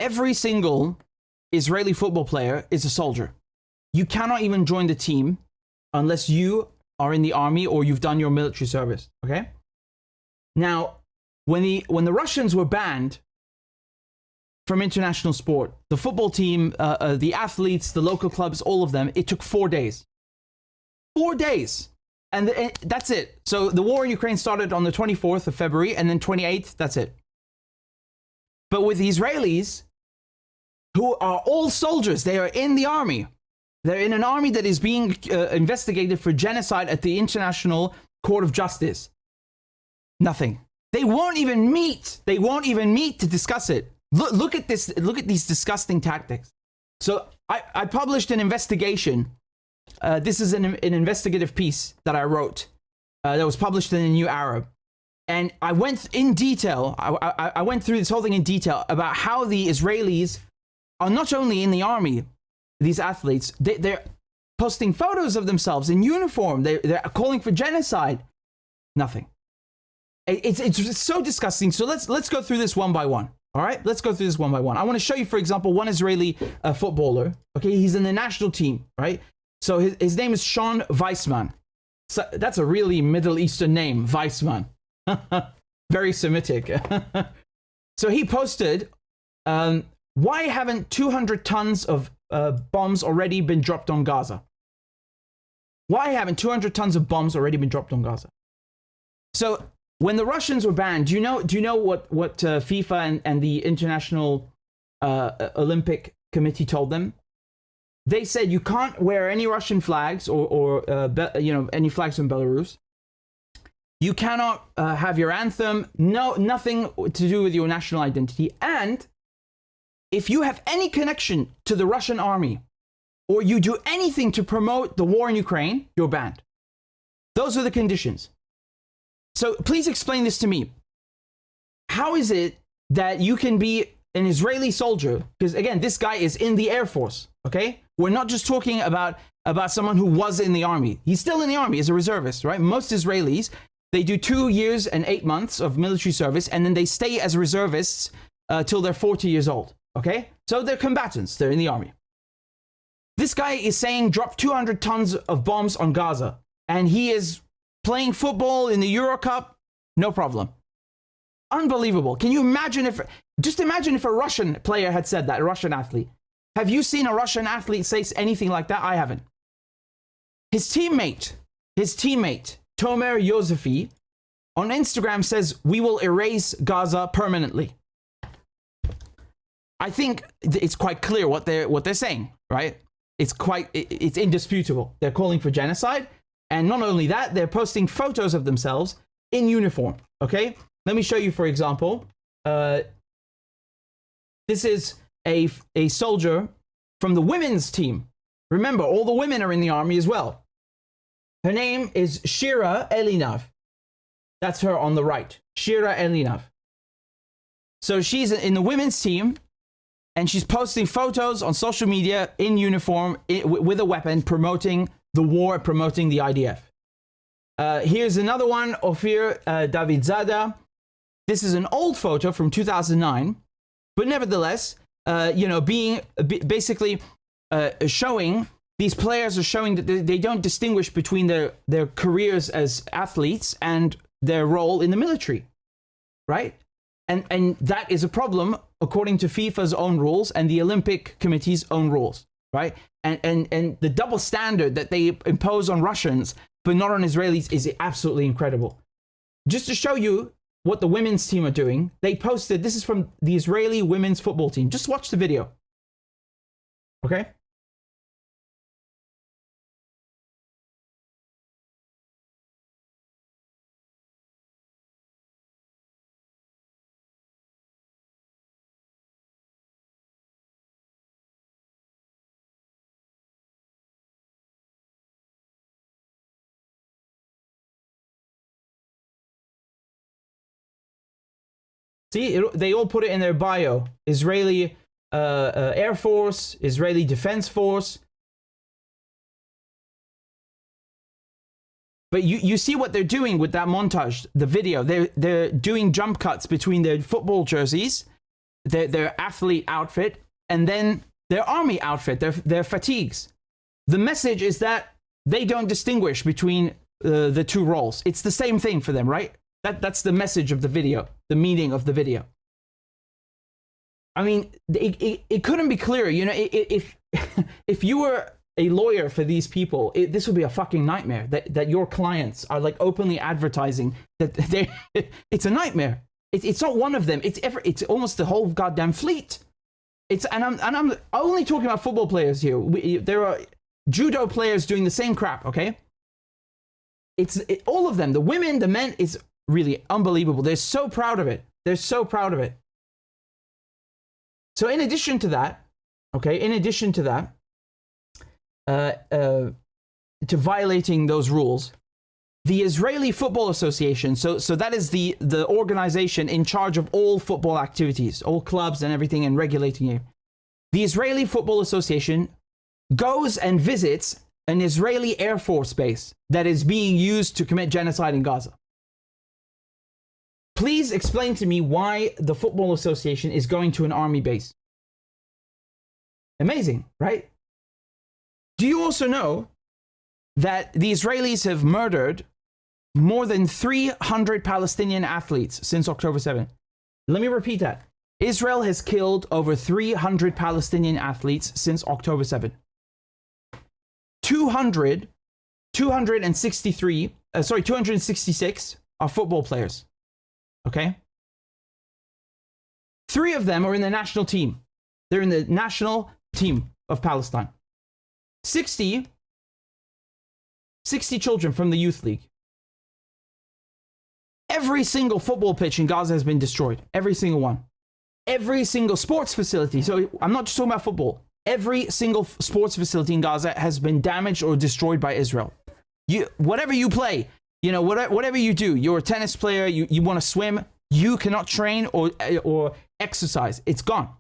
every single Israeli football player is a soldier. You cannot even join the team unless you are in the army or you've done your military service, okay? Now, when the Russians were banned from international sport, the football team, the athletes, the local clubs, all of them, it took 4 days. 4 days. And that's it. So the war in Ukraine started on the 24th of February, and then 28th, that's it. But with the Israelis, who are all soldiers, they are in the army. They're in an army that is being investigated for genocide at the International Court of Justice. Nothing. They won't even meet. They won't even meet to discuss it. Look at this. Look at these disgusting tactics. So I published an investigation. This is an investigative piece that I wrote that was published in the New Arab. And I went in detail. I went through this whole thing in detail about how the Israelis are not only in the army, these athletes, they're posting photos of themselves in uniform. They're calling for genocide. Nothing. It's so disgusting. So let's go through this one by one. All right, let's go through this one by one. I want to show you, for example, one Israeli footballer. Okay, he's in the national team, right? So his name is Sean Weissman. So that's a really Middle Eastern name, Weissman. Very Semitic. So he posted, why haven't 200 tons of bombs already been dropped on Gaza? Why haven't 200 tons of bombs already been dropped on Gaza? So when the Russians were banned, do you know what FIFA and the International Olympic Committee told them? They said you can't wear any Russian flags or any flags from Belarus. You cannot have your anthem. No, nothing to do with your national identity. And if you have any connection to the Russian army or you do anything to promote the war in Ukraine, you're banned. Those are the conditions. So please explain this to me. How is it that you can be an Israeli soldier? Because again, this guy is in the Air Force, okay? We're not just talking about someone who was in the army. He's still in the army as a reservist, right? Most Israelis, they do 2 years and 8 months of military service, and then they stay as reservists till they're 40 years old, okay? So they're combatants, they're in the army. This guy is saying drop 200 tons of bombs on Gaza, and he is playing football in the Euro Cup, no problem. Unbelievable. Can you imagine just imagine if a Russian player had said that, a Russian athlete. Have you seen a Russian athlete say anything like that? I haven't. His teammate, Tomer Yosefi, on Instagram says, we will erase Gaza permanently. I think it's quite clear what they're saying, right? It's indisputable. They're calling for genocide. And not only that, they're posting photos of themselves in uniform, okay? Let me show you, for example. This is a soldier from the women's team. Remember, all the women are in the army as well. Her name is Shira Elinav. That's her on the right, Shira Elinav. So she's in the women's team, and she's posting photos on social media in uniform with a weapon, promoting the war, promoting the IDF. Here's another one, Ofir Davidzada. This is an old photo from 2009, but nevertheless, basically showing, these players are showing that they don't distinguish between their careers as athletes and their role in the military, right? And that is a problem according to FIFA's own rules and the Olympic Committee's own rules, right? And the double standard that they impose on Russians, but not on Israelis, is absolutely incredible. Just to show you what the women's team are doing, they posted, this is from the Israeli women's football team. Just watch the video. Okay? See, they all put it in their bio. Israeli Air Force, Israeli Defense Force. But you see what they're doing with that montage, the video. They're doing jump cuts between their football jerseys their athlete outfit, and then their army outfit, their fatigues. The message is that they don't distinguish between the two roles. It's the same thing for them, right? That's the message of the video, the meaning of the video. I mean, it couldn't be clearer. You know, if you were a lawyer for these people, this would be a fucking nightmare. That your clients are like openly advertising that they. It's a nightmare. It's not one of them. It's almost the whole goddamn fleet. I'm only talking about football players here. There are judo players doing the same crap. Okay. All of them. The women, the men. It's really unbelievable. They're so proud of it. They're so proud of it. So in addition to that, to violating those rules, the Israeli Football Association, so that is the organization in charge of all football activities, all clubs and everything, and regulating it. The Israeli Football Association goes and visits an Israeli Air Force base that is being used to commit genocide in Gaza. Please explain to me why the Football Association is going to an army base. Amazing, right? Do you also know that the Israelis have murdered more than 300 Palestinian athletes since October 7th? Let me repeat that. Israel has killed over 300 Palestinian athletes since October 7th. 266 are football players. Okay? 3 of them are in the national team. They're in the national team of Palestine. 60 children from the youth league. Every single football pitch in Gaza has been destroyed. Every single one. Every single sports facility. So I'm not just talking about football. Every single sports facility in Gaza has been damaged or destroyed by Israel. Whatever you play, you know, whatever you do, you're a tennis player, you want to swim, you cannot train or exercise. It's gone.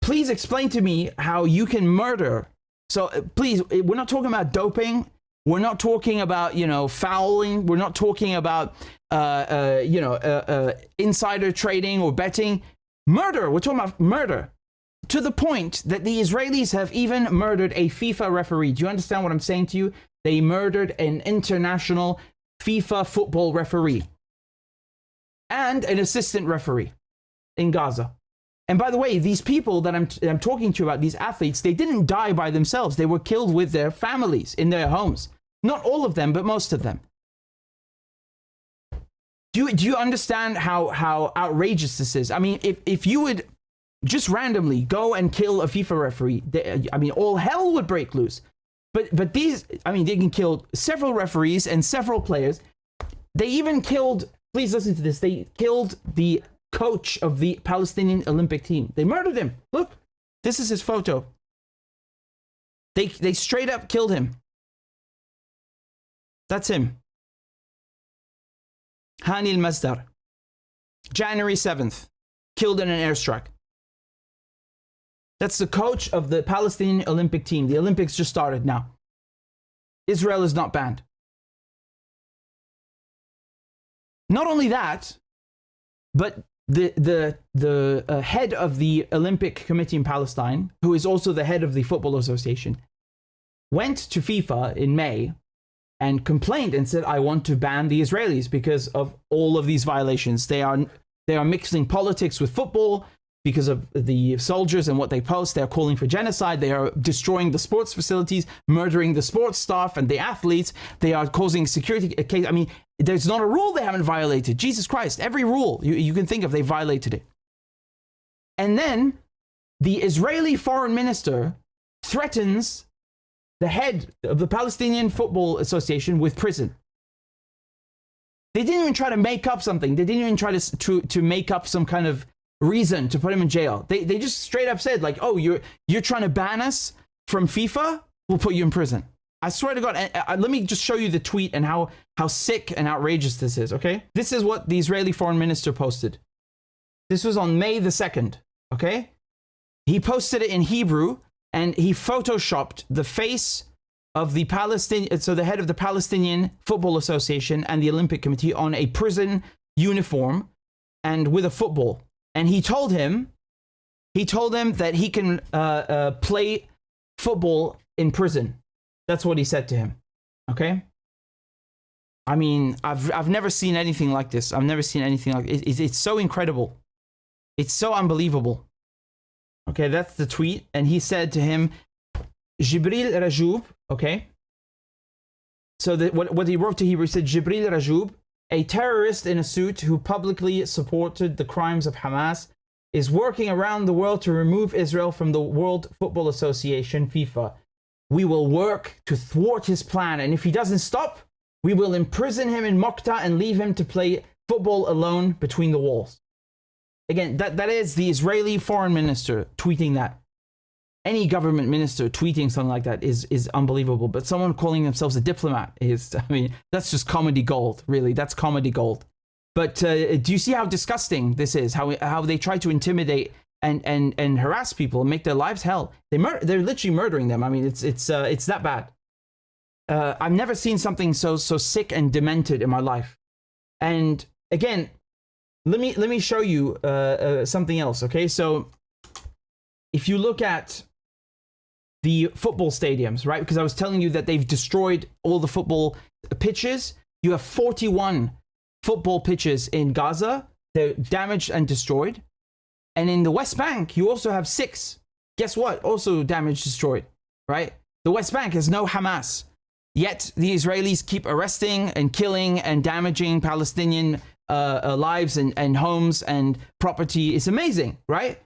Please explain to me how you can murder. So please, we're not talking about doping. We're not talking about, you know, fouling. We're not talking about, insider trading or betting. Murder. We're talking about murder. To the point that the Israelis have even murdered a FIFA referee. Do you understand what I'm saying to you? They murdered an international FIFA football referee and an assistant referee in Gaza. And by the way, these people that I'm talking to you about, these athletes, they didn't die by themselves. They were killed with their families in their homes. Not all of them, but most of them. Do you understand how outrageous this is? I mean, if you would just randomly go and kill a FIFA referee, all hell would break loose. But these, they can kill several referees and several players. They even killed, please listen to this, they killed the coach of the Palestinian Olympic team. They murdered him. Look, this is his photo. They straight up killed him. That's him. Hani al-Masdar. January 7th. Killed in an airstrike. That's the coach of the Palestinian Olympic team. The Olympics just started now. Israel is not banned. Not only that, but the head of the Olympic Committee in Palestine, who is also the head of the Football Association, went to FIFA in May and complained and said, I want to ban the Israelis because of all of these violations. They are mixing politics with football because of the soldiers and what they post. They're calling for genocide. They are destroying the sports facilities, murdering the sports staff and the athletes. They are causing security case. I mean, there's not a rule they haven't violated. Jesus Christ, every rule you can think of, they violated it. And then the Israeli foreign minister threatens the head of the Palestinian Football Association with prison. They didn't even try to make up something. They didn't even try to make up some kind of reason to put him in jail. They just straight up said, like, oh, you're trying to ban us from FIFA? We'll put you in prison. I swear to God. Let me just show you the tweet and how sick and outrageous this is, okay? This is what the Israeli foreign minister posted. This was on May the 2nd, okay? He posted it in Hebrew, and he photoshopped the face of the the head of the Palestinian Football Association and the Olympic Committee on a prison uniform and with a football. and he told him that he can play football in prison. That's what he said to him. Okay. I mean, I've never seen anything like this. I've never seen anything like it. It's so incredible. It's so unbelievable. Okay, that's the tweet. And he said to him, Jibril Rajoub, okay? So what he wrote to Hebrew, he said, Jibril Rajoub, a terrorist in a suit who publicly supported the crimes of Hamas, is working around the world to remove Israel from the World Football Association, FIFA. We will work to thwart his plan, and if he doesn't stop, we will imprison him in Mokhtar and leave him to play football alone between the walls. Again, that is the Israeli foreign minister tweeting that. Any government minister tweeting something like that is unbelievable. But someone calling themselves a diplomat is, I mean, that's just comedy gold, really. That's comedy gold. But do you see how disgusting this is? How they try to intimidate and harass people and make their lives hell. They're literally murdering them. I mean, it's that bad. I've never seen something so sick and demented in my life. And again, let me show you something else. Okay, so if you look at the football stadiums, right? Because I was telling you that they've destroyed all the football pitches. You have 41 football pitches in Gaza. They're damaged and destroyed. And in the West Bank, you also have 6. Guess what? Also damaged, destroyed, right? The West Bank has no Hamas. Yet the Israelis keep arresting and killing and damaging Palestinian lives and homes and property. It's amazing, right?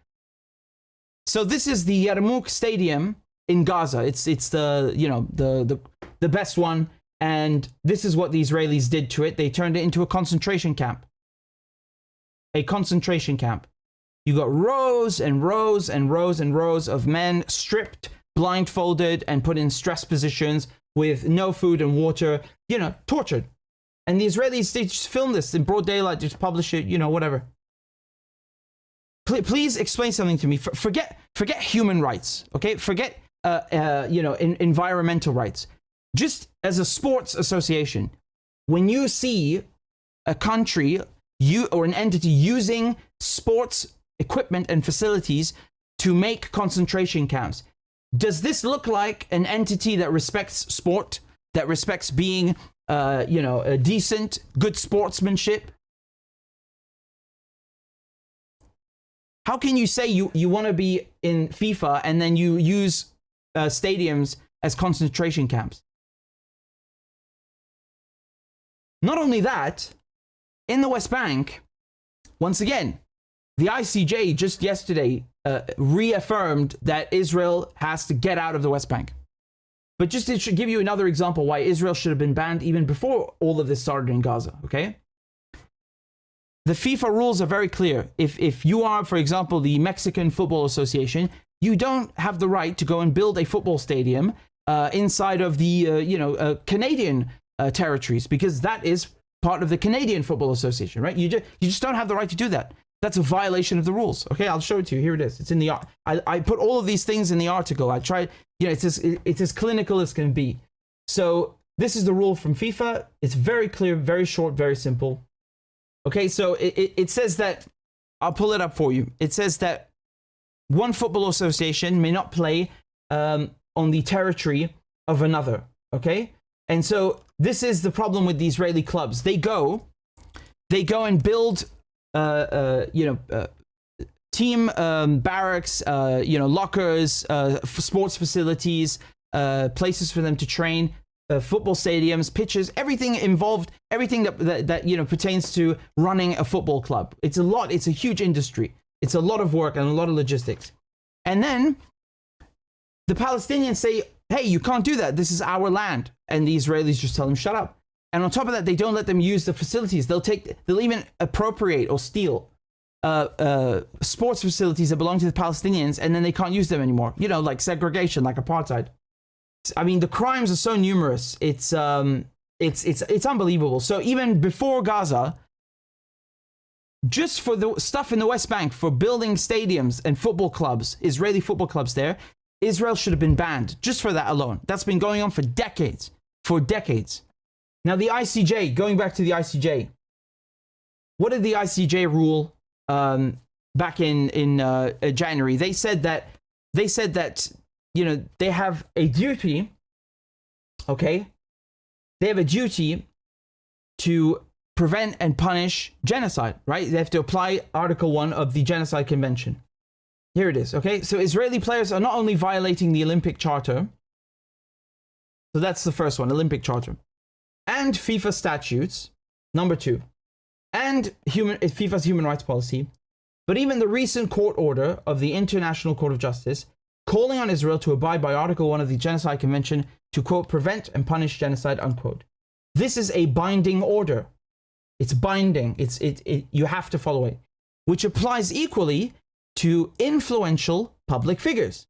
So this is the Yarmouk Stadium in Gaza. It's the best one, and this is what the Israelis did to it. They turned it into a concentration camp. A concentration camp. You got rows and rows and rows and rows of men stripped, blindfolded, and put in stress positions with no food and water, tortured. And the Israelis, they just film this in broad daylight, just publish it, whatever. Please explain something to me. Forget human rights, okay? Forget, environmental rights. Just as a sports association, when you see a country, or an entity using sports equipment and facilities to make concentration camps, does this look like an entity that respects sport, that respects being, a decent, good sportsmanship? How can you say you want to be in FIFA and then you use stadiums as concentration camps? Not only that, in the West Bank, once again, the ICJ just yesterday reaffirmed that Israel has to get out of the West Bank. But just to give you another example why Israel should have been banned even before all of this started in Gaza, okay? The FIFA rules are very clear. If you are, for example, the Mexican Football Association, you don't have the right to go and build a football stadium inside of the Canadian territories, because that is part of the Canadian Football Association, right? You just don't have the right to do that. That's a violation of the rules. Okay, I'll show it to you. Here it is. It's in the I put all of these things in the article. I tried, it's as clinical as can be. So this is the rule from FIFA. It's very clear, very short, very simple. Okay, so it says that, I'll pull it up for you. It says that one football association may not play on the territory of another. Okay, and so this is the problem with the Israeli clubs. They go and build team barracks, lockers, sports facilities, places for them to train, football stadiums, pitches, everything involved, everything that pertains to running a football club. It's a lot. It's a huge industry. It's a lot of work and a lot of logistics. And then the Palestinians say, hey, you can't do that. This is our land. And the Israelis just tell them, shut up. And on top of that, they don't let them use the facilities. They'll even appropriate or steal sports facilities that belong to the Palestinians, and then they can't use them anymore. Like segregation, like apartheid. I mean, the crimes are so numerous. It's unbelievable. So even before Gaza, just for the stuff in the West Bank, for building stadiums and football clubs, Israeli football clubs there, Israel should have been banned just for that alone. That's been going on for decades. Now the ICJ, going back to the ICJ, what did the ICJ rule back in January. They said that they have a duty. Okay, they have a duty to prevent and punish genocide, right? They have to apply Article 1 of the Genocide Convention. Here it is, okay? So Israeli players are not only violating the Olympic Charter, so that's the first one, Olympic Charter, and FIFA statutes, number 2, and FIFA's human rights policy, but even the recent court order of the International Court of Justice calling on Israel to abide by Article 1 of the Genocide Convention to, quote, prevent and punish genocide, unquote. This is a binding order. It's binding. You have to follow it, which applies equally to influential public figures.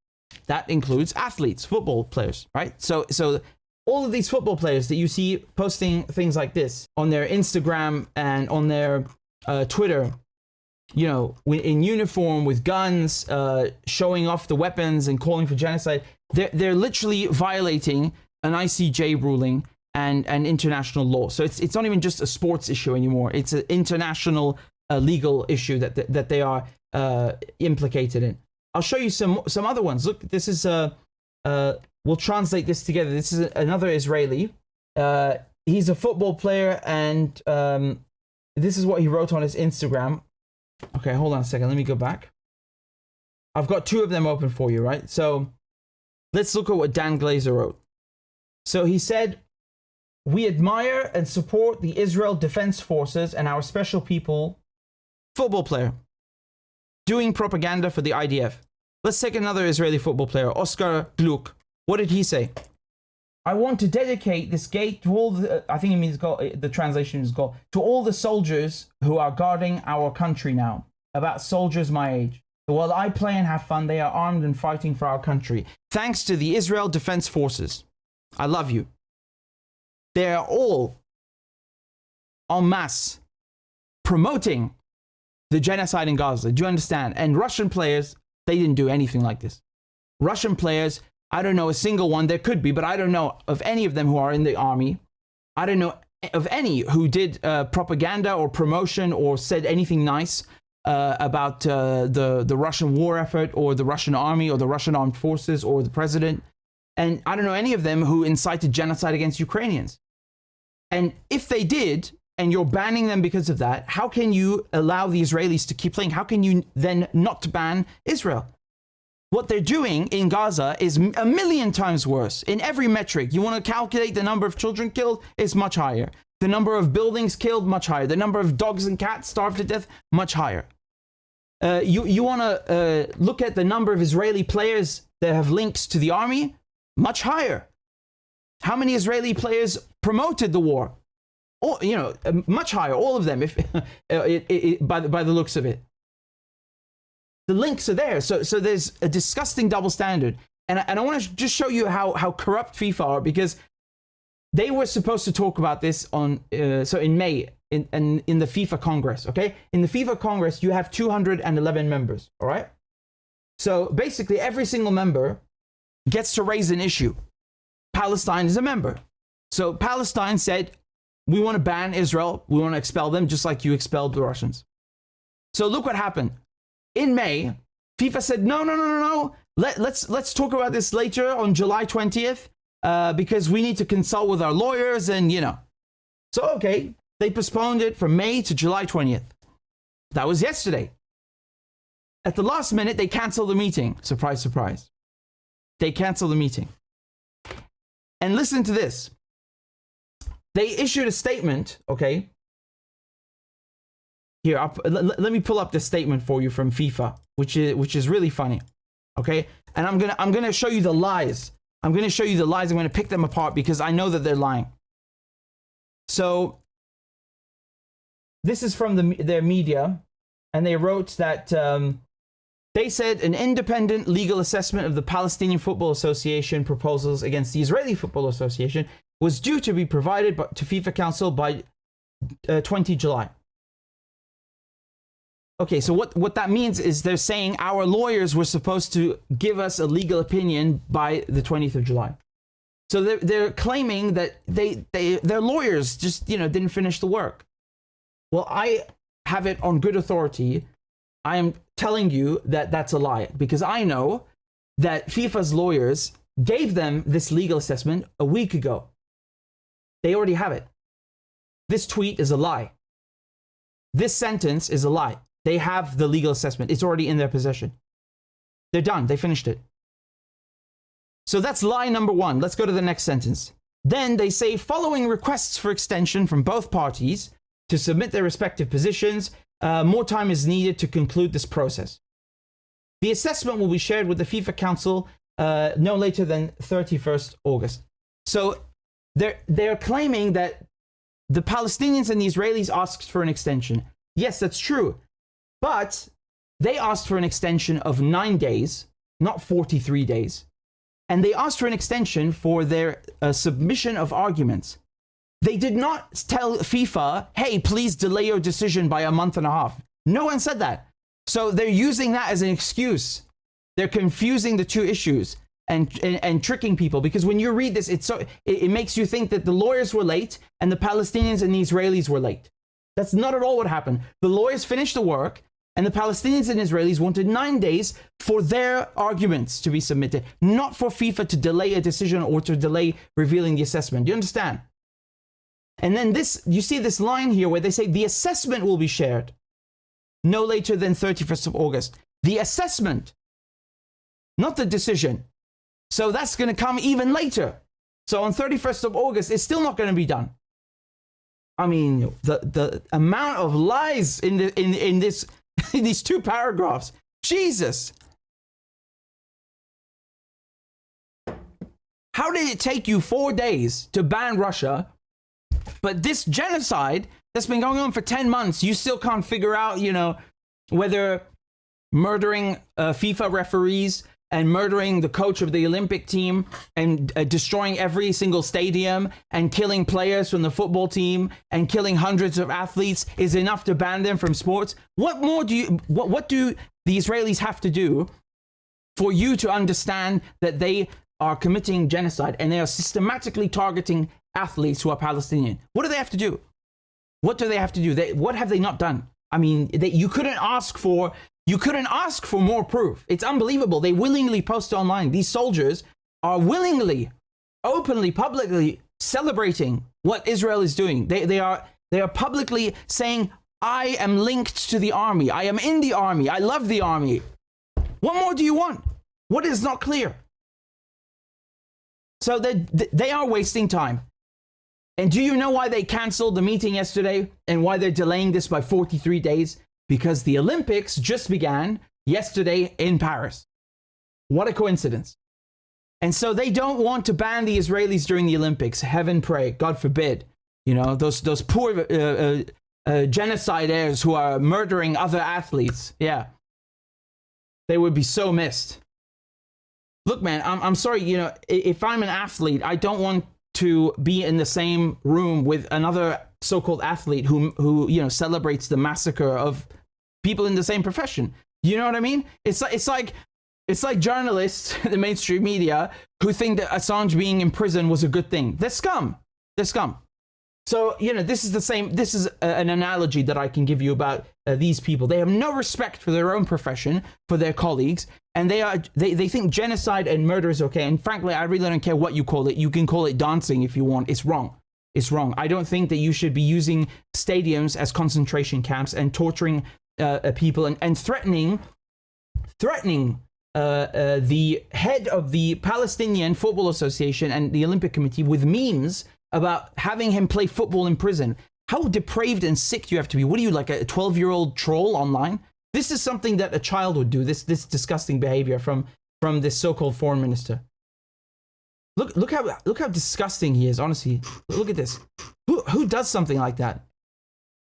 That includes athletes, football players, right? So all of these football players that you see posting things like this on their Instagram and on their Twitter, in uniform with guns, showing off the weapons and calling for genocide, they're literally violating an ICJ ruling and international law. So it's not even just a sports issue anymore. It's an international legal issue that they are implicated in. I'll show you some other ones. Look, this is we'll translate this together. This is another Israeli. He's a football player, and this is what he wrote on his Instagram. Okay, hold on a second. Let me go back. I've got 2 of them open for you, right? So let's look at what Dan Glazer wrote. So he said, "We admire and support the Israel Defense Forces and our special people." Football player doing propaganda for the IDF. Let's take another Israeli football player, Oscar Gluck. What did he say? "I want to dedicate this gate to all the," I think it means the translation is to all the soldiers who are guarding our country now. About soldiers my age. So while I play and have fun, they are armed and fighting for our country. Thanks to the Israel Defense Forces. I love you. They are all en masse promoting the genocide in Gaza. Do you understand? And Russian players, they didn't do anything like this. Russian players, I don't know a single one. There could be, but I don't know of any of them who are in the army. I don't know of any who did propaganda or promotion or said anything nice about the Russian war effort or the Russian army or the Russian armed forces or the president. And I don't know any of them who incited genocide against Ukrainians. And if they did, and you're banning them because of that, how can you allow the Israelis to keep playing? How can you then not ban Israel? What they're doing in Gaza is a million times worse. In every metric, you want to calculate the number of children killed, it's much higher. The number of buildings killed, much higher. The number of dogs and cats starved to death, much higher. You want to look at the number of Israeli players that have links to the army, much higher. How many Israeli players promoted the war? Or, much higher, all of them, if by the looks of it. The links are there. So there's a disgusting double standard. And I want to just show you how corrupt FIFA are, because they were supposed to talk about this in May in the FIFA Congress, okay? In the FIFA Congress, you have 211 members, all right? So basically, every single member gets to raise an issue. Palestine is a member. So Palestine said, we want to ban Israel. We want to expel them just like you expelled the Russians. So look what happened. In May, FIFA said, no. Let's talk about this later on July 20th because we need to consult with our lawyers and, So, okay, they postponed it from May to July 20th. That was yesterday. At the last minute, they canceled the meeting. Surprise, surprise. They canceled the meeting. And listen to this. They issued a statement, okay? Here, let me pull up the statement for you from FIFA, which is really funny, okay? And I'm gonna show you the lies. I'm gonna show you the lies. I'm gonna pick them apart because I know that they're lying. So this is from their media, and they wrote that they said an independent legal assessment of the Palestinian Football Association proposals against the Israeli Football Association was due to be provided to FIFA Council by 20 July. Okay, so what that means is they're saying our lawyers were supposed to give us a legal opinion by the 20th of July. So they're claiming that their lawyers just didn't finish the work. Well, I have it on good authority. I am telling you that that's a lie, because I know that FIFA's lawyers gave them this legal assessment a week ago. They already have it. This tweet is a lie. This sentence is a lie. They have the legal assessment. It's already in their possession. They're done. They finished it. So that's lie number one. Let's go to the next sentence. Then they say, following requests for extension from both parties to submit their respective positions, more time is needed to conclude this process. The assessment will be shared with the FIFA Council no later than 31st August. So they're claiming that the Palestinians and the Israelis asked for an extension. Yes, that's true. But they asked for an extension of 9 days, not 43 days. And they asked for an extension for their submission of arguments. They did not tell FIFA, hey, please delay your decision by a month and a half. No one said that. So they're using that as an excuse. They're confusing the two issues and tricking people, because when you read this, it makes you think that the lawyers were late and the Palestinians and the Israelis were late. That's not at all what happened. The lawyers finished the work, and the Palestinians and Israelis wanted 9 days for their arguments to be submitted, not for FIFA to delay a decision or to delay revealing the assessment. Do you understand? And then you see this line here where they say the assessment will be shared no later than 31st of August. The assessment, not the decision. So that's going to come even later. So on 31st of August, it's still not going to be done. I mean, the amount of lies in this in these two paragraphs. Jesus. How did it take you 4 days to ban Russia, but this genocide that's been going on for 10 months, you still can't figure out, whether murdering FIFA referees and murdering the coach of the Olympic team and destroying every single stadium and killing players from the football team and killing hundreds of athletes is enough to ban them from sports? What more what do the Israelis have to do for you to understand that they are committing genocide and they are systematically targeting athletes who are Palestinian? What do they have to do? What do they have to do? What have they not done? I mean, you couldn't ask for more proof. It's unbelievable. They willingly post online. These soldiers are willingly, openly, publicly celebrating what Israel is doing. They are publicly saying, I am linked to the army. I am in the army. I love the army. What more do you want? What is not clear? So they are wasting time. And do you know why they canceled the meeting yesterday and why they're delaying this by 43 days? Because the Olympics just began yesterday in Paris. What a coincidence. And so they don't want to ban the Israelis during the Olympics. Heaven pray, God forbid. Those poor genocidaires who are murdering other athletes. Yeah. They would be so missed. Look, man, I'm sorry, if I'm an athlete, I don't want to be in the same room with another so-called athlete who celebrates the massacre of people in the same profession. You know what I mean? It's like journalists, the mainstream media, who think that Assange being in prison was a good thing. They're scum. They're scum. So, this is the same. This is an analogy that I can give you about these people. They have no respect for their own profession, for their colleagues, and they think genocide and murder is okay. And frankly, I really don't care what you call it. You can call it dancing if you want. It's wrong. It's wrong. I don't think that you should be using stadiums as concentration camps and torturing people and threatening the head of the Palestinian Football Association and the Olympic Committee with memes about having him play football in prison. How depraved and sick do you have to be? What are you, like a 12-year-old troll online? This is something that a child would do, this disgusting behavior from this so-called foreign minister. Look how disgusting he is, honestly. Look at this. Who does something like that?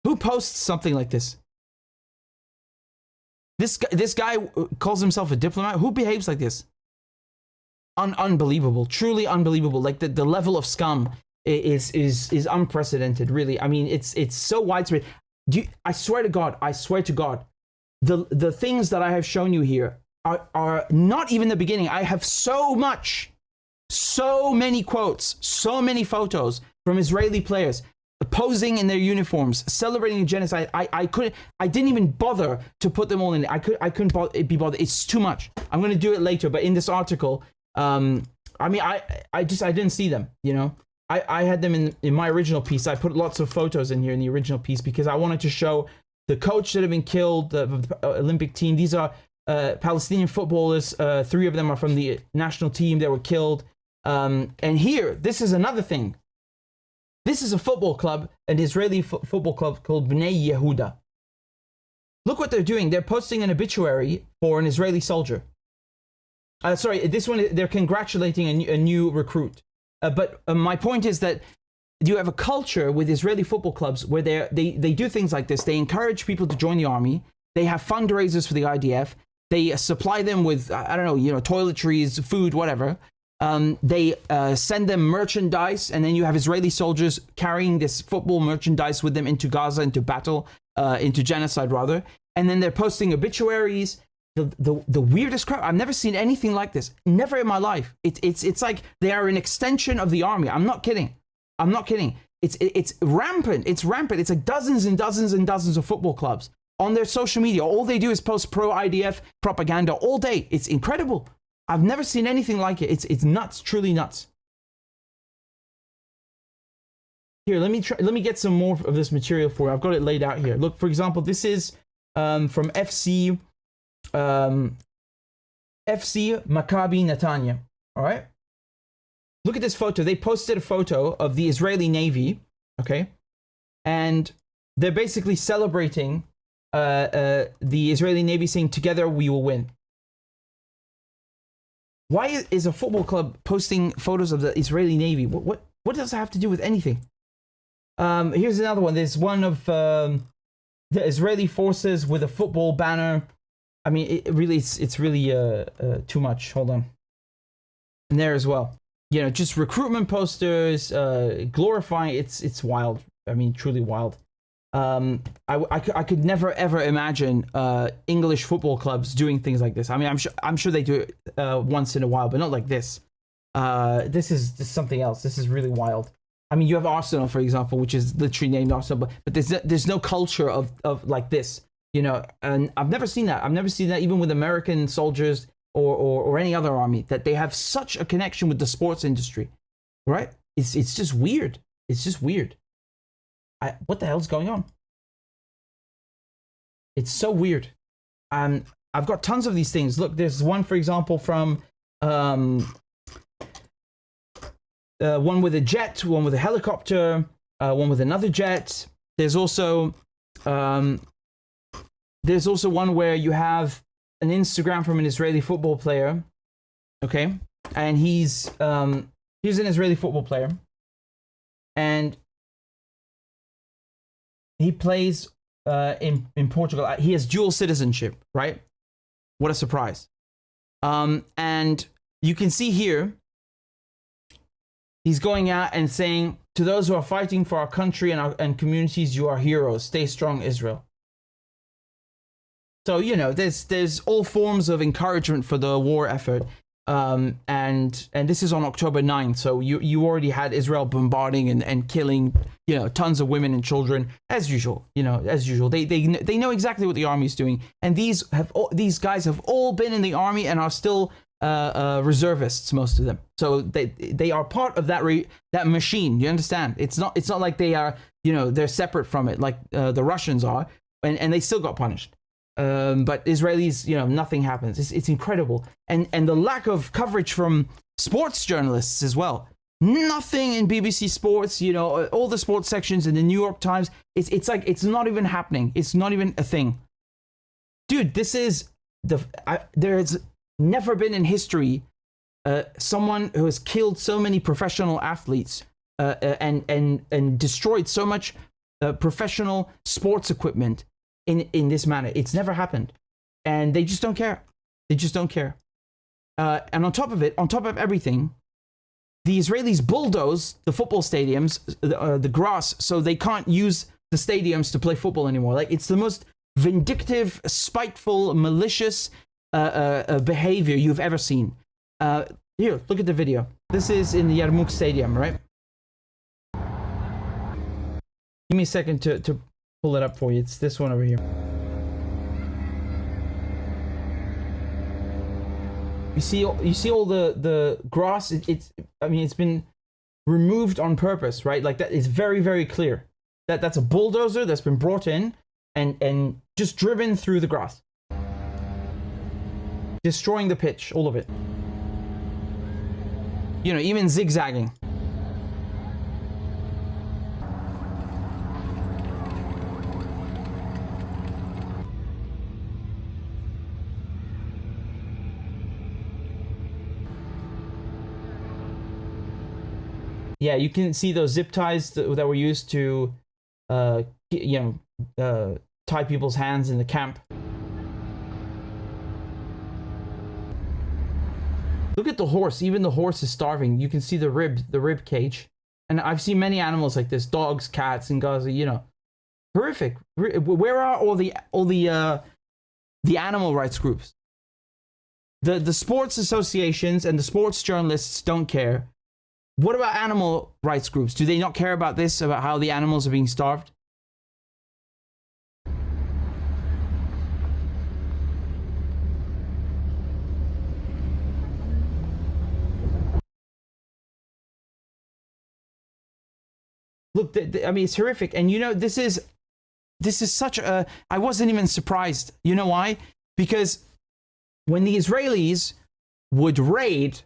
Who posts something like this? This guy calls himself a diplomat. Who behaves like this? Unbelievable. Truly unbelievable. Like the level of scum is unprecedented, really. I mean, it's so widespread. I swear to God, the things that I have shown you here are not even the beginning. I have so many quotes, so many photos from Israeli players posing in their uniforms, celebrating genocide. I didn't even bother to put them all in. I couldn't be bothered. It's too much. I'm going to do it later, but in this article, I mean, I didn't see them, you know. I had them in my original piece. I put lots of photos in here in the original piece because I wanted to show the coach that had been killed, the Olympic team. These are Palestinian footballers. 3 of them are from the national team that were killed. And here, this is another thing. This is a football club, an Israeli football club called Bnei Yehuda. Look what they're doing. They're posting an obituary for an Israeli soldier. Sorry, this one, they're congratulating a new recruit. But my point is that you have a culture with Israeli football clubs where they do things like this. They encourage people to join the army. They have fundraisers for the IDF. They supply them with, I don't know, you know, toiletries, food, whatever. They send them merchandise, and then you have Israeli soldiers carrying this football merchandise with them into Gaza, into battle, into genocide rather. And then they're posting obituaries. The weirdest crap. I've never seen anything like this. Never in my life. It's like they are an extension of the army. I'm not kidding. I'm not kidding. It's rampant. It's rampant. It's like dozens and dozens and dozens of football clubs on their social media. All they do is post pro-IDF propaganda all day. It's incredible. I've never seen anything like it. It's nuts. Truly nuts. Here, let me get some more of this material for you. I've got it laid out here. Look, for example, this is from FC Maccabi Netanya. All right. Look at this photo. They posted a photo of the Israeli Navy. Okay. And they're basically celebrating the Israeli Navy, saying, "Together we will win." Why is a football club posting photos of the Israeli Navy? What does that have to do with anything? Here's another one. There's one of the Israeli forces with a football banner. I mean, it's really too much. Hold on. And there as well. You know, just recruitment posters, glorifying. It's wild. I mean, truly wild. I could never ever imagine English football clubs doing things like this. I mean, I'm sure they do it once in a while, but not like this. This is just something else. This is really wild. I mean, you have Arsenal, for example, which is literally named Arsenal, but there's no culture of like this, you know. And I've never seen that. I've never seen that even with American soldiers or any other army, that they have such a connection with the sports industry, right? It's just weird. It's just weird. What the hell's going on? It's so weird. I've got tons of these things. Look, there's one, for example, from one with a jet, one with a helicopter, one with another jet. There's also one where you have an Instagram from an Israeli football player. Okay, and he's an Israeli football player, and he plays in Portugal. He has dual citizenship, right? What a surprise. And you can see here, he's going out and saying, "To those who are fighting for our country and communities, you are heroes. Stay strong, Israel." So, you know, there's all forms of encouragement for the war effort. And this is on October 9th. So you already had Israel bombarding and killing, you know, tons of women and children, as usual. You know, as usual. They know exactly what the army is doing. And these guys have all been in the army and are still reservists, most of them. So they are part of that machine. You understand? It's not like they are, you know, they're separate from it like the Russians are, and they still got punished. But Israelis, you know, nothing happens. It's incredible. And the lack of coverage from sports journalists as well. Nothing in BBC Sports, you know, all the sports sections in the New York Times. It's like, it's not even happening. It's not even a thing. Dude, this is there's never been in history someone who has killed so many professional athletes and destroyed so much professional sports equipment in this manner. It's never happened, and they just don't care. They just don't care. And on top of everything, the Israelis bulldoze the football stadiums, the grass, so they can't use the stadiums to play football anymore. Like, it's the most vindictive, spiteful, malicious behavior you've ever seen. Here, look at the video. This is in the Yarmouk Stadium, right? Give me a second to pull it up for you. It's this one over here. You see all the grass. I mean, it's been removed on purpose, right? Like that is very, very clear. That's a bulldozer that's been brought in and just driven through the grass, destroying the pitch, all of it. You know, even zigzagging. Yeah, you can see those zip ties that were used to, tie people's hands in the camp. Look at the horse. Even the horse is starving. You can see the rib cage. And I've seen many animals like this: dogs, cats in Gaza. You know, horrific. Where are all the animal rights groups? The sports associations and the sports journalists don't care. What about animal rights groups? Do they not care about this, about how the animals are being starved? Look, I mean, it's horrific. And you know, this is such a... I wasn't even surprised. You know why? Because when the Israelis would raid...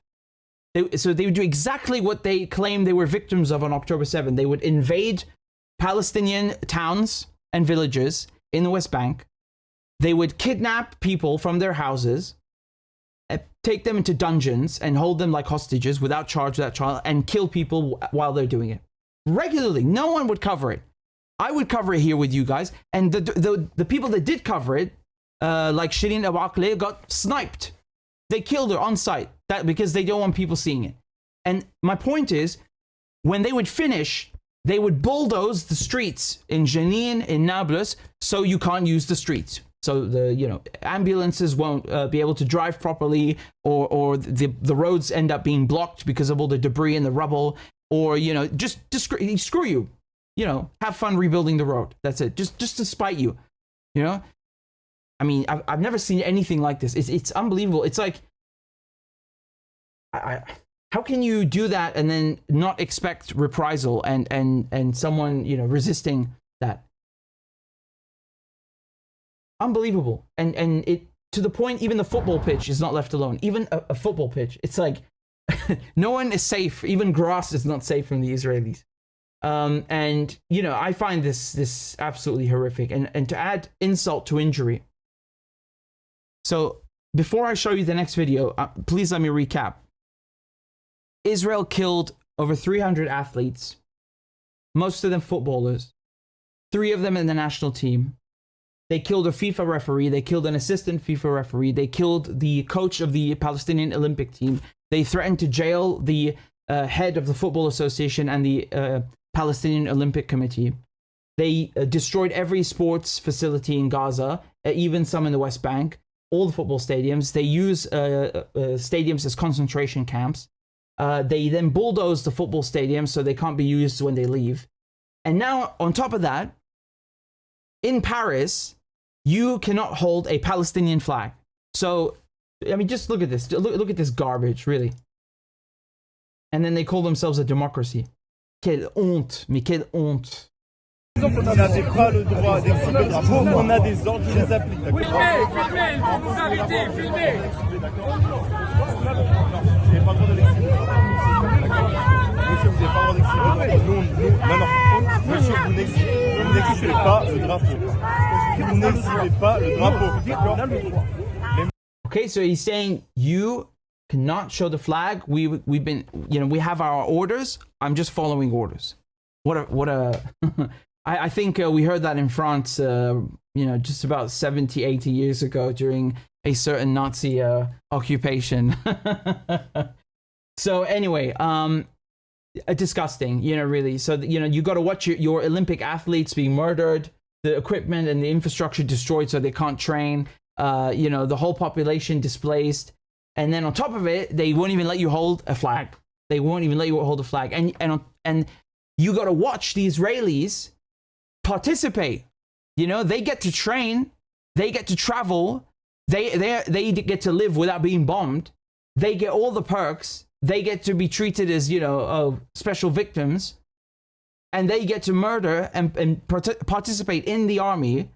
So they would do exactly what they claimed they were victims of on October 7th. They would invade Palestinian towns and villages in the West Bank. They would kidnap people from their houses, take them into dungeons and hold them like hostages without charge, without trial, and kill people while they're doing it. Regularly. No one would cover it. I would cover it here with you guys. And the people that did cover it, like Shirin Abu Akleh, got sniped. They killed her on sight. That because they don't want people seeing it. And my point is, when they would finish, they would bulldoze the streets in Jenin, in Nablus, so you can't use the streets. So the ambulances won't be able to drive properly, or the roads end up being blocked because of all the debris and the rubble, or just screw you. Have fun rebuilding the road. That's it. Just to spite you. I mean, I've never seen anything like this. It's unbelievable. It's like, how can you do that and then not expect reprisal and someone resisting that? Unbelievable. And it, to the point, even the football pitch is not left alone. Even a football pitch, it's like no one is safe. Even grass is not safe from the Israelis. And I find this absolutely horrific. And to add insult to injury. So before I show you the next video, please let me recap. Israel killed over 300 athletes, most of them footballers, 3 of them in the national team. They killed a FIFA referee. They killed an assistant FIFA referee. They killed the coach of the Palestinian Olympic team. They threatened to jail the head of the Football Association and the Palestinian Olympic Committee. They destroyed every sports facility in Gaza, even some in the West Bank, all the football stadiums. They use stadiums as concentration camps. They then bulldoze the football stadiums so they can't be used when they leave. And now, on top of that, in Paris, you cannot hold a Palestinian flag. So, I mean, just look at this. Look at this garbage, really. And then they call themselves a democracy. Quelle honte, mais quelle honte. On n'avait pas le droit d'exhiber le drapeau, on a des ordres, je les applique. Filmez, vous arrêtez, filmez. Vous n'avez pas le droit de l'exhiber. Monsieur, vous n'avez pas le droit d'exhiber. Non. Monsieur, vous n'exhibez pas le drapeau. Vous n'exhibez pas le drapeau. Okay, so he's saying you cannot show the flag. We've been, we have our orders. I'm just following orders. What a I think we heard that in France, just about 70, 80 years ago during a certain Nazi occupation. So anyway, disgusting, really. So, you got to watch your Olympic athletes being murdered, the equipment and the infrastructure destroyed so they can't train, the whole population displaced. And then on top of it, they won't even let you hold a flag. They won't even let you hold a flag. And you got to watch the Israelis participate. You know, they get to train, they get to travel, they get to live without being bombed. They get all the perks. They get to be treated as, you know, special victims, and they get to murder and participate in the army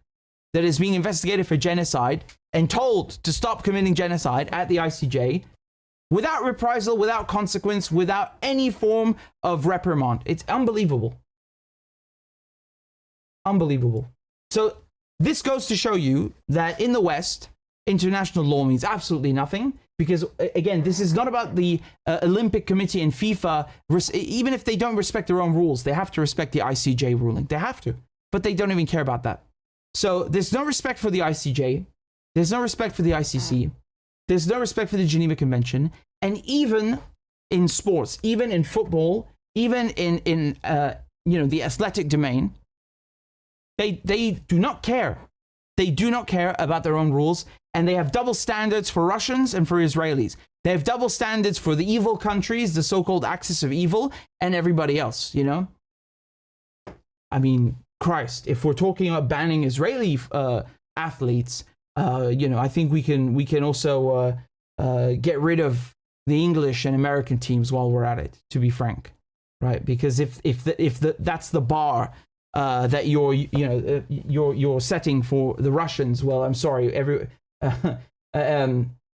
that is being investigated for genocide and told to stop committing genocide at the ICJ without reprisal, without consequence, without any form of reprimand. It's unbelievable. Unbelievable. So this goes to show you that in the West, international law means absolutely nothing. Because, again, this is not about the Olympic Committee and FIFA. Even if they don't respect their own rules, they have to respect the ICJ ruling. They have to. But they don't even care about that. So there's no respect for the ICJ. There's no respect for the ICC. There's no respect for the Geneva Convention. And even in sports, even in football, even in you know, the athletic domain, they do not care. They do not care about their own rules. And they have double standards for Russians and for Israelis. They have double standards for the evil countries, the so-called axis of evil, and everybody else, you know? I mean, Christ, if we're talking about banning Israeli athletes, you know, I think we can also get rid of the English and American teams while we're at it, to be frank, right? Because if that's the bar that you're setting for the Russians, well, I'm sorry,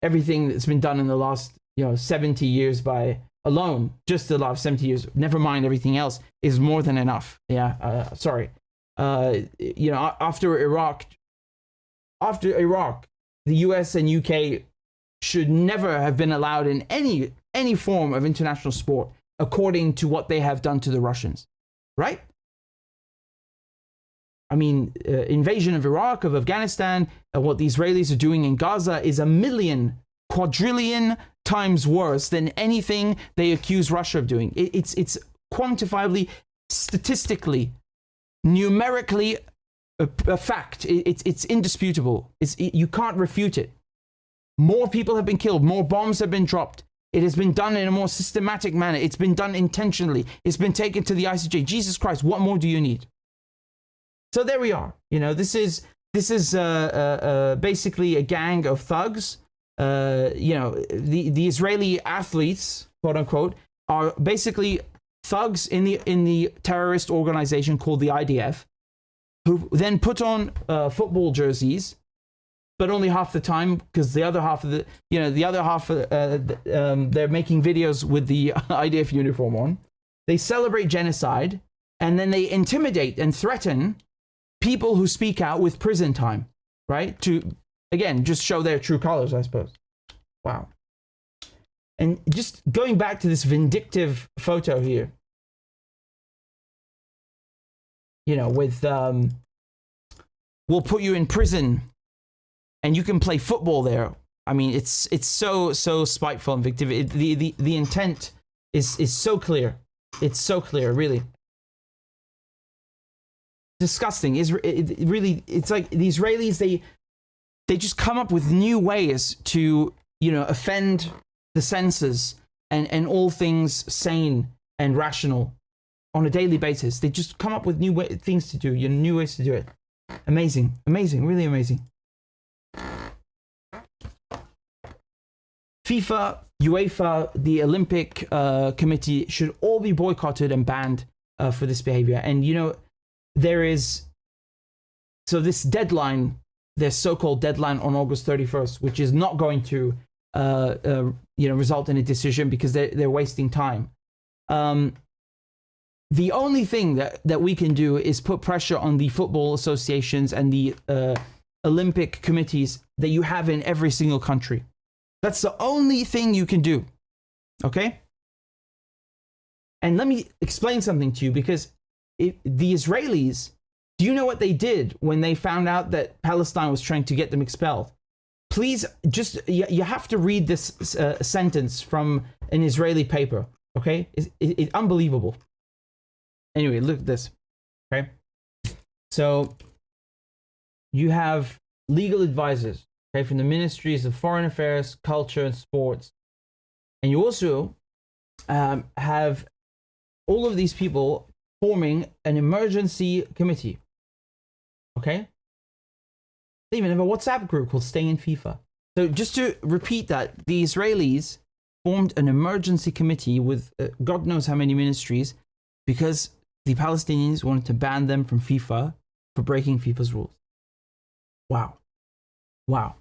everything that's been done in the last 70 years by alone, just the last 70 years, never mind everything else, is more than enough. Yeah, sorry. You know, after Iraq, the US and UK should never have been allowed in any form of international sport, according to what they have done to the Russians, right? I mean, invasion of Iraq, of Afghanistan, what the Israelis are doing in Gaza is a million, quadrillion times worse than anything they accuse Russia of doing. It's quantifiably, statistically, numerically a fact. It's indisputable. You can't refute it. More people have been killed. More bombs have been dropped. It has been done in a more systematic manner. It's been done intentionally. It's been taken to the ICJ. Jesus Christ, what more do you need? So there we are. You know, this is basically a gang of thugs. You know, the Israeli athletes, quote unquote, are basically thugs in the terrorist organization called the IDF, who then put on football jerseys, but only half the time, because the other half they're making videos with the IDF uniform on. They celebrate genocide, and then they intimidate and threaten people who speak out with prison time, right? To, again, just show their true colors, I suppose. Wow. And just going back to this vindictive photo here, you know, with, we'll put you in prison and you can play football there. I mean, it's so spiteful and vindictive. The intent is so clear. It's so clear, really. Disgusting. It's like the Israelis, they just come up with new ways to, you know, offend the senses and all things sane and rational on a daily basis. They just come up with new things to do, new ways to do it. Amazing, really amazing. FIFA, UEFA, the Olympic Committee should all be boycotted and banned for this behavior. And, you know, there is, so this deadline, their so-called deadline on August 31st, which is not going to, result in a decision because they're wasting time. The only thing that we can do is put pressure on the football associations and the Olympic committees that you have in every single country. That's the only thing you can do. Okay? And let me explain something to you, because the Israelis, do you know what they did when they found out that Palestine was trying to get them expelled? Please, you have to read this sentence from an Israeli paper, okay? It's unbelievable. Anyway, look at this, okay? So you have legal advisors, okay, from the ministries of foreign affairs, culture, and sports. And you also have all of these people forming an emergency committee, Okay? They even have a WhatsApp group called Stay in FIFA. So just to repeat that, the Israelis formed an emergency committee with God knows how many ministries because the Palestinians wanted to ban them from FIFA for breaking FIFA's rules. Wow. Wow.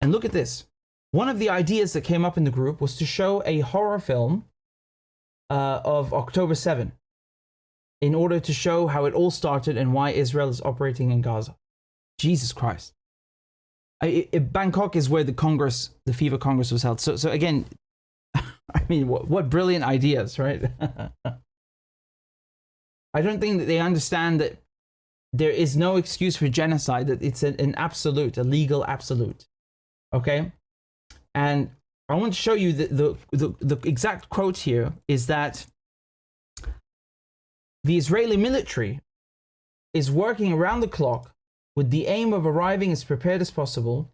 And look at this. One of the ideas that came up in the group was to show a horror film of October 7 in order to show how it all started and why Israel is operating in Gaza. Jesus Christ. Bangkok is where the Congress, the FIFA Congress was held. So again, I mean, what brilliant ideas, right? I don't think that they understand that there is no excuse for genocide, that it's an absolute, a legal absolute. Okay? And I want to show you the exact quote here is that the Israeli military is working around the clock with the aim of arriving as prepared as possible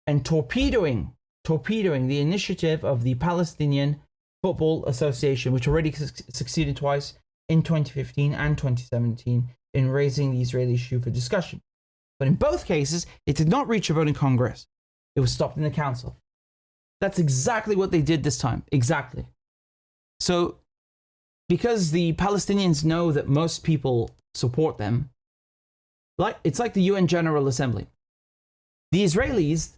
and torpedoing the initiative of the Palestinian Football Association, which already succeeded twice in 2015 and 2017 in raising the Israeli issue for discussion. But in both cases, it did not reach a vote in Congress. It was stopped in the council. That's exactly what they did this time. Exactly. So, because the Palestinians know that most people support them, it's like the UN General Assembly. The Israelis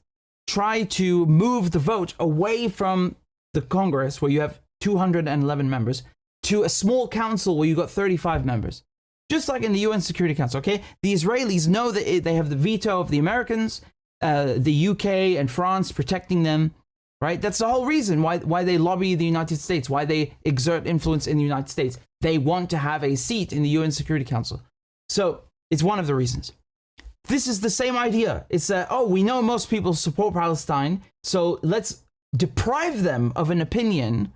try to move the vote away from the Congress, where you have 211 members, to a small council where you got 35 members. Just like in the UN Security Council, okay? The Israelis know that they have the veto of the Americans, the UK and France protecting them, right? That's the whole reason why they lobby the United States, why they exert influence in the United States. They want to have a seat in the UN Security Council. So it's one of the reasons. This is the same idea. It's we know most people support Palestine, so let's deprive them of an opinion.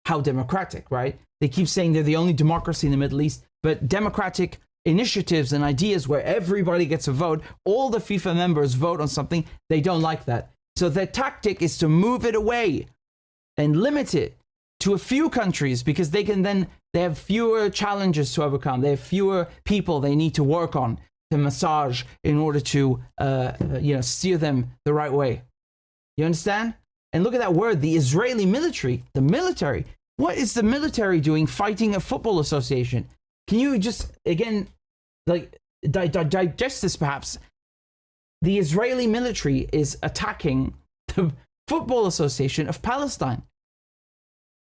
How democratic, right? They keep saying they're the only democracy in the Middle East, but democratic initiatives and ideas where everybody gets a vote, all the FIFA members vote on something, they don't like that. So their tactic is to move it away and limit it to a few countries because they have fewer challenges to overcome. They have fewer people they need to work on, to massage in order to steer them the right way. You understand? And look at that word, the Israeli military, the military. What is the military doing fighting a football association? Can you just, again, digest this perhaps? The Israeli military is attacking the Football Association of Palestine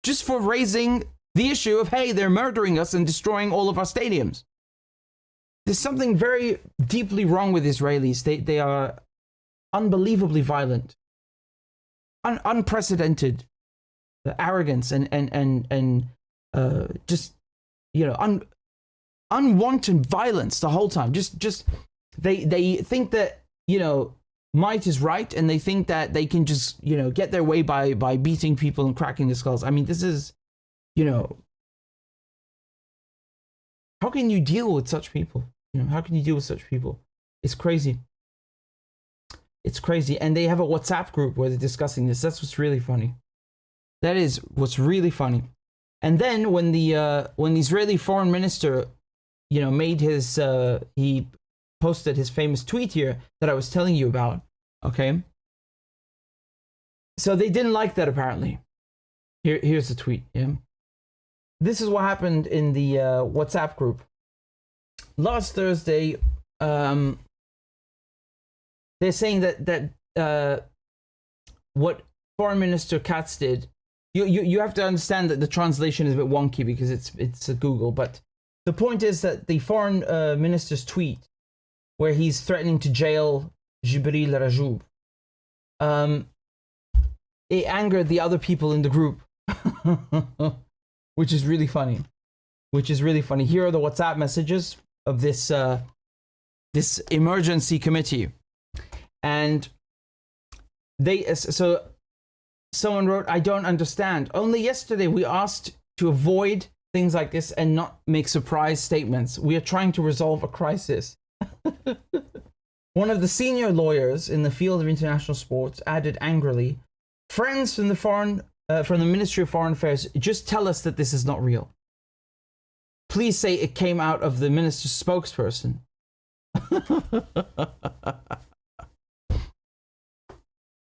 just for raising the issue of, hey, they're murdering us and destroying all of our stadiums. There's something very deeply wrong with Israelis. They are unbelievably violent. Unprecedented arrogance and just unwanted violence the whole time. Just they think that might is right, and they think that they can just get their way by beating people and cracking their skulls. I mean, this is how can you deal with such people? How can you deal with such people? It's crazy. It's crazy. And they have a WhatsApp group where they're discussing this. That's what's really funny. That is what's really funny. And then when the Israeli foreign minister, made his, he posted his famous tweet here that I was telling you about, okay? So they didn't like that apparently. Here's the tweet, yeah? This is what happened in the WhatsApp group. Last Thursday, they're saying that what Foreign Minister Katz did, you have to understand that the translation is a bit wonky because it's a Google, but the point is that the foreign minister's tweet, where he's threatening to jail Jibril Rajoub, it angered the other people in the group, which is really funny. Here are the WhatsApp messages of this this emergency committee. And someone wrote, I don't understand. Only yesterday we asked to avoid things like this and not make surprise statements. We are trying to resolve a crisis. One of the senior lawyers in the field of international sports added angrily, friends from the Ministry of Foreign Affairs, just tell us that this is not real. Please say it came out of the minister's spokesperson.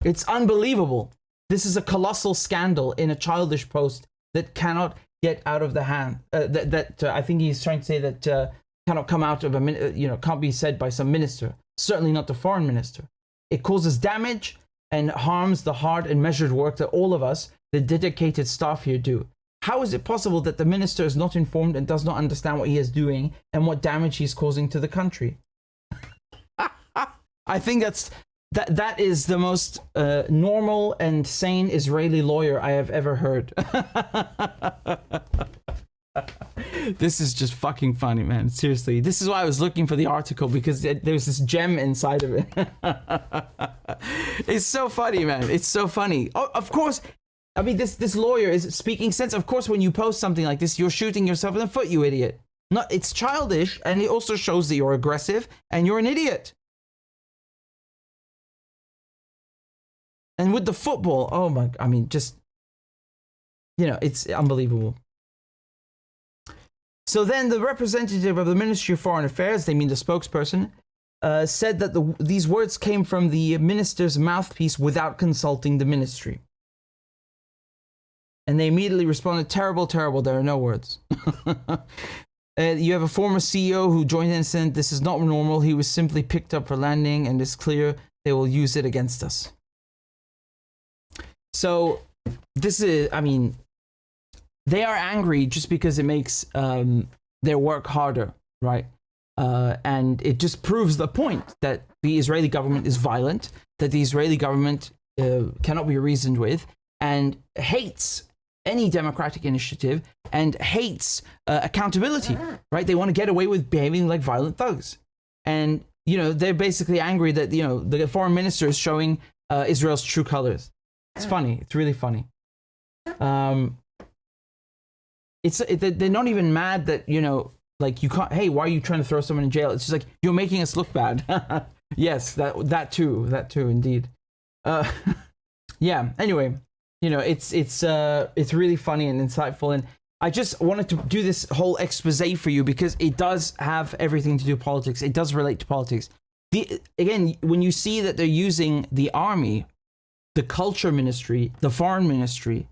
It's unbelievable. This is a colossal scandal in a childish post that cannot get out of the hand. I think he's trying to say that cannot come out of can't be said by some minister. Certainly not the foreign minister. It causes damage and harms the hard and measured work that all of us, the dedicated staff here, do. How is it possible that the minister is not informed and does not understand what he is doing and what damage he's causing to the country? I think that is the most normal and sane Israeli lawyer I have ever heard. This is just fucking funny, man. Seriously, this is why I was looking for the article, because there's this gem inside of it. It's so funny, man. It's so funny. Oh, of course. I mean, this lawyer is speaking sense. Of course, when you post something like this, you're shooting yourself in the foot, you idiot. No, it's childish, and it also shows that you're aggressive and you're an idiot. And with the football, oh my, I mean, just, it's unbelievable. So then the representative of the Ministry of Foreign Affairs, they mean the spokesperson, said that these words came from the minister's mouthpiece without consulting the ministry. And they immediately responded, terrible, terrible, there are no words. You have a former CEO who joined the incident. This is not normal. He was simply picked up for landing, and it's clear they will use it against us. So this is, I mean, they are angry just because it makes their work harder, right? And it just proves the point that the Israeli government is violent, that the Israeli government cannot be reasoned with, and hates any democratic initiative and hates accountability, right? They want to get away with behaving like violent thugs. And, they're basically angry that, the foreign minister is showing Israel's true colors. It's funny. It's really funny. They're not even mad that, like you can't, hey, why are you trying to throw someone in jail? It's just like, you're making us look bad. Yes, that too, indeed. Yeah, anyway, it's really funny and insightful. And I just wanted to do this whole expose for you because it does have everything to do with politics. It does relate to politics. Again, when you see that they're using the army, the culture ministry, the foreign ministry.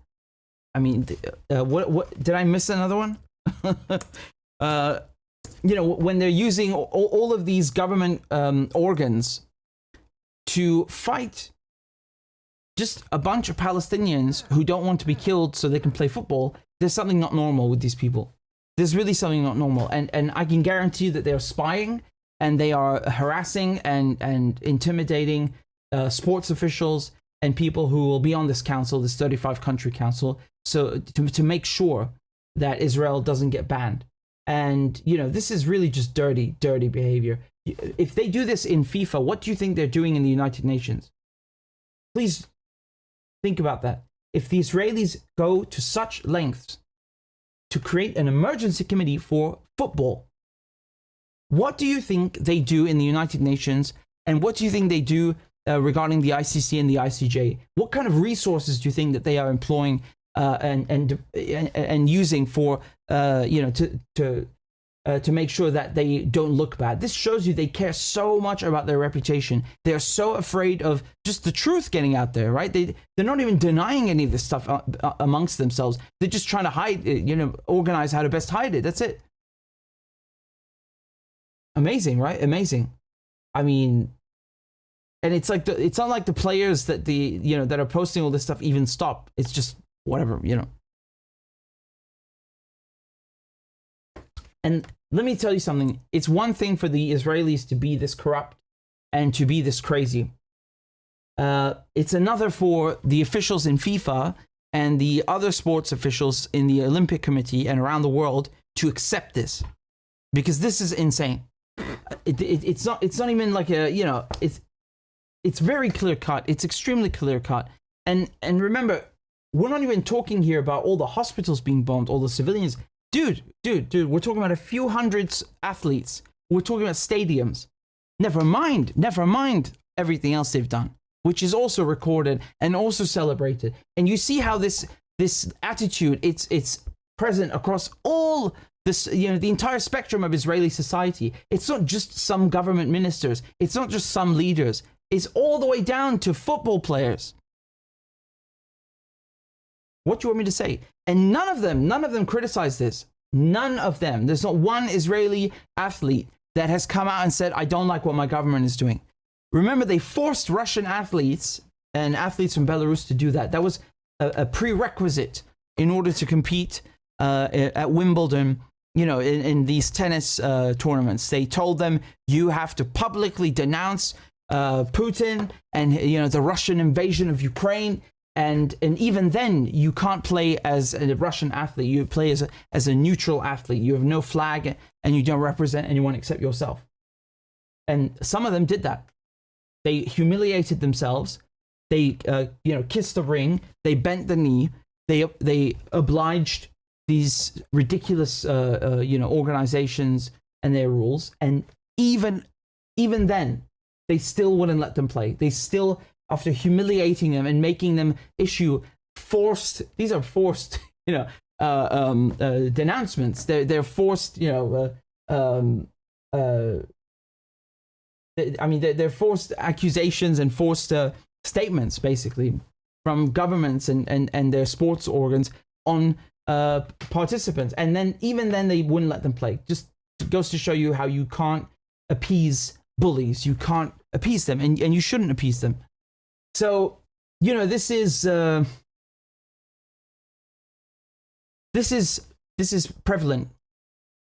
I mean, what did I miss another one? When they're using all of these government organs to fight just a bunch of Palestinians who don't want to be killed so they can play football, there's something not normal with these people. There's really something not normal. And I can guarantee you that they're spying and they are harassing and intimidating sports officials and people who will be on this council, this 35-country council, so to make sure that Israel doesn't get banned. And, this is really just dirty, dirty behavior. If they do this in FIFA, what do you think they're doing in the United Nations? Please think about that. If the Israelis go to such lengths to create an emergency committee for football, what do you think they do in the United Nations? And what do you think they do regarding the ICC and the ICJ? What kind of resources do you think that they are employing and using for to make sure that they don't look bad? This shows you they care so much about their reputation. They're so afraid of just the truth getting out there, right? They're not even denying any of this stuff amongst themselves. They're just trying to hide it, organize how to best hide it. That's it. Amazing, right? Amazing. I mean, and it's like it's not like the players that that are posting all this stuff even stop. It's just whatever, And let me tell you something. It's one thing for the Israelis to be this corrupt and to be this crazy. It's another for the officials in FIFA and the other sports officials in the Olympic Committee and around the world to accept this, because this is insane. It's not even like it's very clear cut. It's extremely clear cut. And remember, we're not even talking here about all the hospitals being bombed, all the civilians. Dude, we're talking about a few hundred athletes. We're talking about stadiums. Never mind everything else they've done, which is also recorded and also celebrated. And you see how this attitude, it's present across all this, the entire spectrum of Israeli society. It's not just some government ministers. It's not just some leaders. It's all the way down to football players. What do you want me to say? And none of them criticize this. None of them. There's not one Israeli athlete that has come out and said, I don't like what my government is doing. Remember, they forced Russian athletes and athletes from Belarus to do that. That was a prerequisite in order to compete at Wimbledon, in these tennis tournaments. They told them, you have to publicly denounce Putin and, the Russian invasion of Ukraine. And even then, you can't play as a Russian athlete. You play as a neutral athlete. You have no flag and you don't represent anyone except yourself. And some of them did that. They humiliated themselves. They, kissed the ring. They bent the knee. They obliged these ridiculous, organizations and their rules. And even then, they still wouldn't let them play. They still, after humiliating them and making them issue forced denouncements. They're forced, they're forced accusations and forced statements, basically, from governments and their sports organs on participants. And then even then they wouldn't let them play. Just goes to show you how you can't appease bullies. You can't appease them, and you shouldn't appease them. So, this is prevalent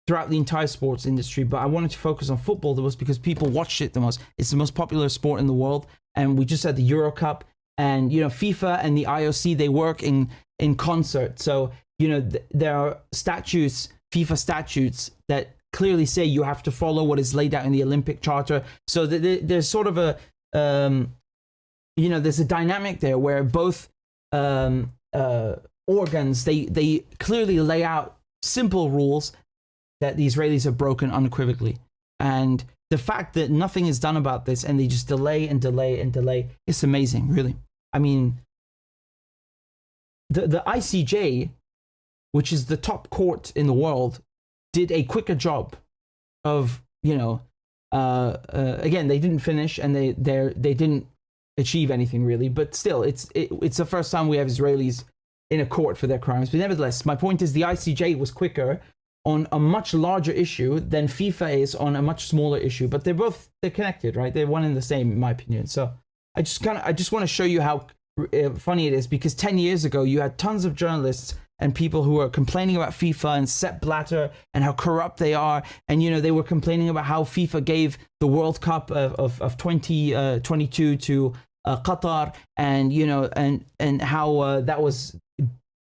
throughout the entire sports industry, but I wanted to focus on football the most because people watch it the most. It's the most popular sport in the world, and we just had the Euro Cup, and FIFA and the IOC, they work in concert. So there are FIFA statutes that clearly say you have to follow what is laid out in the Olympic Charter. So there's sort of a there's a dynamic there where both organs, they clearly lay out simple rules that the Israelis have broken unequivocally. And the fact that nothing is done about this and they just delay and delay and delay, it's amazing, really. I mean, the ICJ, which is the top court in the world, did a quicker job of, again, they didn't finish and they didn't achieve anything really, but still, it's the first time we have Israelis in a court for their crimes. But nevertheless, my point is the ICJ was quicker on a much larger issue than FIFA is on a much smaller issue, but they're connected, right? They're one and the same, in my opinion. So I just want to show you how funny it is, because 10 years ago you had tons of journalists and people who were complaining about FIFA and Sepp Blatter and how corrupt they are, and they were complaining about how FIFA gave the World Cup of 2022 to Qatar, and and how that was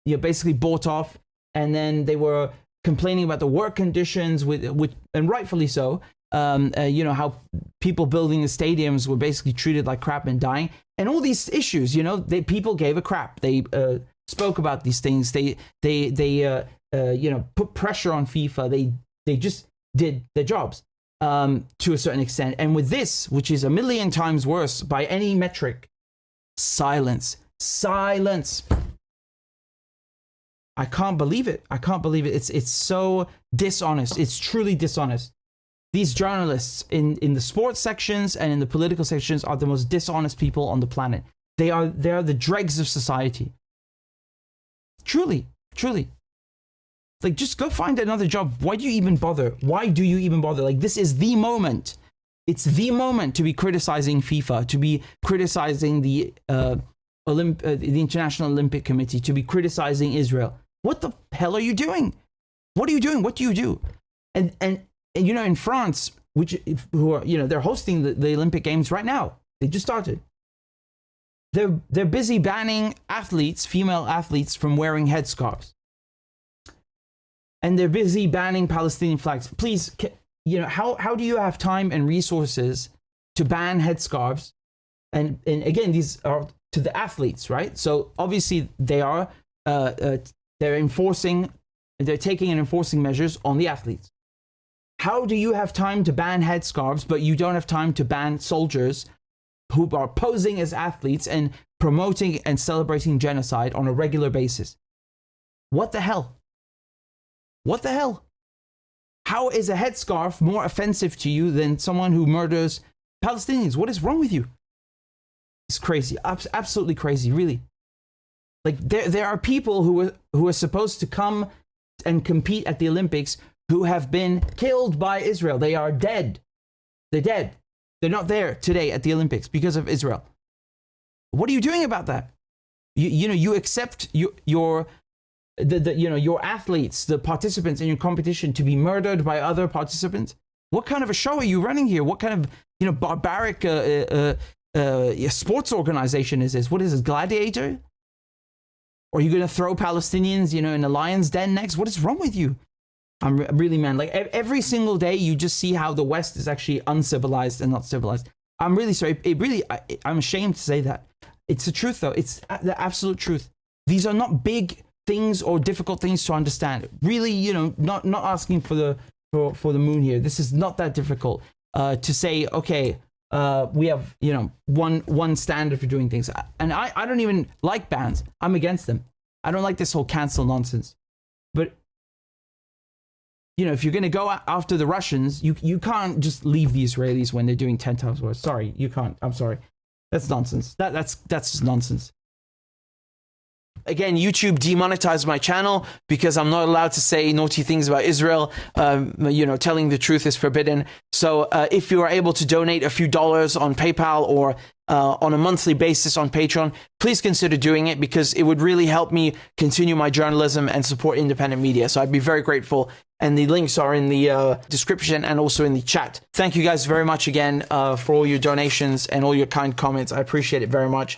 basically bought off, and then they were complaining about the work conditions, and rightfully so. How people building the stadiums were basically treated like crap and dying, and all these issues. People gave a crap. They spoke about these things. They put pressure on FIFA. They just did their jobs to a certain extent. And with this, which is a million times worse by any metric, silence. I can't believe it. It's so dishonest. It's truly dishonest. These journalists in the sports sections and in the political sections are the most dishonest people on the planet. They are the dregs of society. Truly. Like, just go find another job. Why do you even bother? Like, this is the moment. It's the moment to be criticizing FIFA, to be criticizing the International Olympic Committee, to be criticizing Israel. What the hell are you doing? What are you doing? What do you do? And in France, they're hosting the Olympic Games right now. They just started. They're busy banning female athletes from wearing headscarves. And they're busy banning Palestinian flags. Please, how do you have time and resources to ban headscarves? And again, these are to the athletes, right? So obviously they're taking and enforcing measures on the athletes. How do you have time to ban headscarves, but you don't have time to ban soldiers who are posing as athletes and promoting and celebrating genocide on a regular basis? What the hell? How is a headscarf more offensive to you than someone who murders Palestinians? What is wrong with you? It's crazy, absolutely crazy, really. Like there are people who are supposed to come and compete at the Olympics who have been killed by Israel. They are dead. They're dead. They're not there today at the Olympics because of Israel. What are you doing about that? You accept your athletes, the participants in your competition, to be murdered by other participants? What kind of a show are you running here? What kind of barbaric sports organization is this? What is this, Gladiator? Or are you going to throw Palestinians, in a lion's den next? What is wrong with you? I'm really, man, like every single day you just see how the West is actually uncivilized and not civilized. I'm really sorry. I'm ashamed to say that. It's the truth, though. It's the absolute truth. These are not big things or difficult things to understand. Really, not asking for the moon here. This is not that difficult to say. Okay, we have one standard for doing things, and I don't even like bans. I'm against them. I don't like this whole cancel nonsense. But if you're going to go after the Russians, you can't just leave the Israelis when they're doing 10 times worse. Sorry, you can't. I'm sorry. That's nonsense. That's just nonsense. Again, YouTube demonetized my channel because I'm not allowed to say naughty things about Israel. Telling the truth is forbidden. So if you are able to donate a few dollars on PayPal or on a monthly basis on Patreon, please consider doing it, because it would really help me continue my journalism and support independent media. So I'd be very grateful. And the links are in the description and also in the chat. Thank you guys very much again for all your donations and all your kind comments. I appreciate it very much.